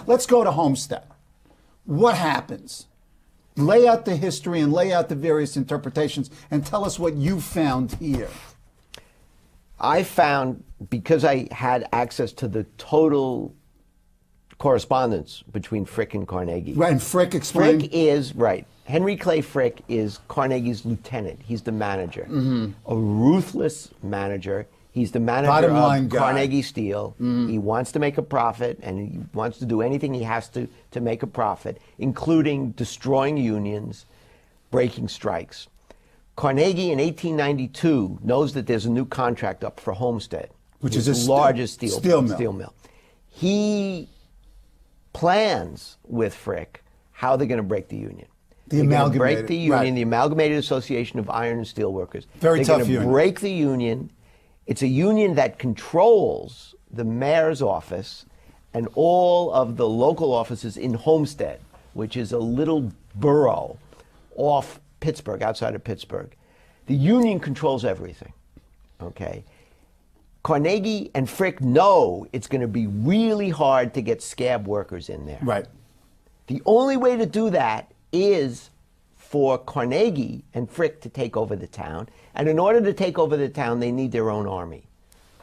Let's go to Homestead. What happens? Lay out the history and lay out the various interpretations and tell us what you found here. I found, because I had access to the total correspondence between Frick and Carnegie. Right, and Frick explained. Frick is, right, Henry Clay Frick is Carnegie's lieutenant. He's the manager. A ruthless manager. He's the manager of Carnegie Steel. He wants to make a profit, and he wants to do anything he has to make a profit, including destroying unions, breaking strikes. Carnegie in 1892 knows that there's a new contract up for Homestead, which is the largest steel mill. He plans with Frick how they're going to break the union. The amalgamated, break the union, right. The Amalgamated Association of Iron and Steel Workers. Very tough union. They're going to break the union. It's a union that controls the mayor's office and all of the local offices in Homestead, which is a little borough off Pittsburgh, outside of Pittsburgh. The union controls everything, okay? Carnegie and Frick know it's going to be really hard to get scab workers in there. Right. The only way to do that is for Carnegie and Frick to take over the town. And in order to take over the town, they need their own army.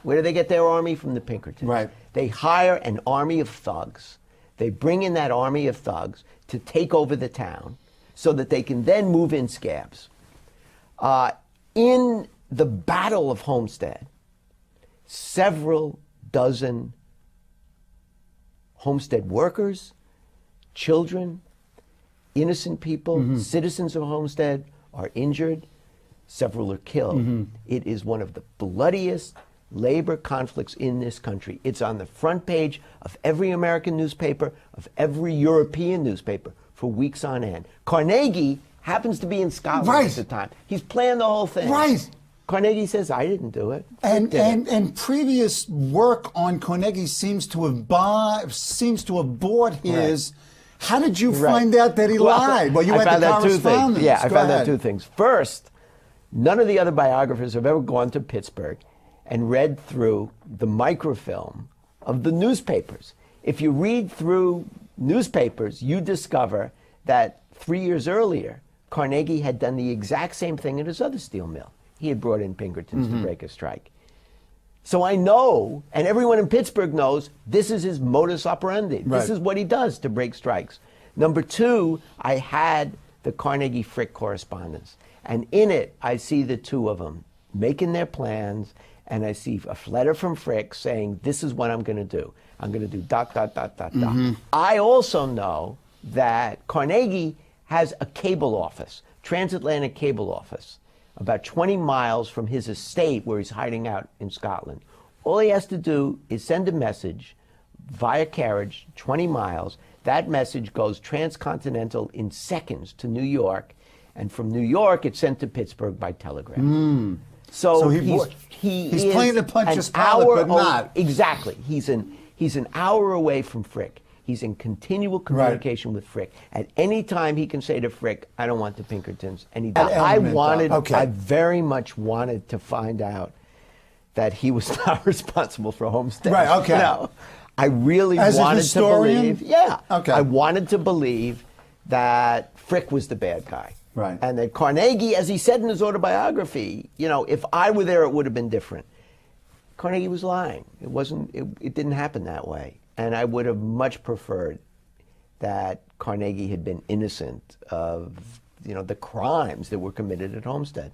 Where do they get their army? From the Pinkertons. Right. They hire an army of thugs. They bring in that army of thugs to take over the town so that they can then move in scabs. In the Battle of Homestead, several dozen Homestead workers, children, innocent people, citizens of Homestead are injured. Several are killed. It is one of the bloodiest labor conflicts in this country. It's on the front page of every American newspaper, of every European newspaper for weeks on end. Carnegie happens to be in Scotland at the time. He's planned the whole thing. Right. Carnegie says, I didn't do it. And previous work on Carnegie seems to have bought his. Right. How did you find out that he lied? Well, you went to correspondence. I found out two things. First, none of the other biographers have ever gone to Pittsburgh and read through the microfilm of the newspapers. If you read through newspapers, you discover that 3 years earlier, Carnegie had done the exact same thing at his other steel mill. He had brought in Pinkertons to break a strike. So I know, and everyone in Pittsburgh knows, this is his modus operandi. Right. This is what he does to break strikes. Number two, I had the Carnegie Frick correspondence. And in it, I see the two of them making their plans, and I see a letter from Frick saying, this is what I'm going to do. I'm going to do ... I also know that Carnegie has a cable office, transatlantic cable office, about 20 miles from his estate where he's hiding out in Scotland. All he has to do is send a message via carriage, 20 miles. That message goes transcontinental in seconds to New York, and from New York, it's sent to Pittsburgh by telegram. So he's playing the Pontius Pilate, but not. Exactly. He's an hour away from Frick. He's in continual communication with Frick. At any time, he can say to Frick, I don't want the Pinkertons. And he does. I very much wanted to find out that he was not responsible for Homestead. Right, okay. No, I really wanted to believe. Yeah. Okay. I wanted to believe that Frick was the bad guy. Right. And that Carnegie, as he said in his autobiography, if I were there, it would have been different. Carnegie was lying. It didn't happen that way. And I would have much preferred that Carnegie had been innocent of, the crimes that were committed at Homestead.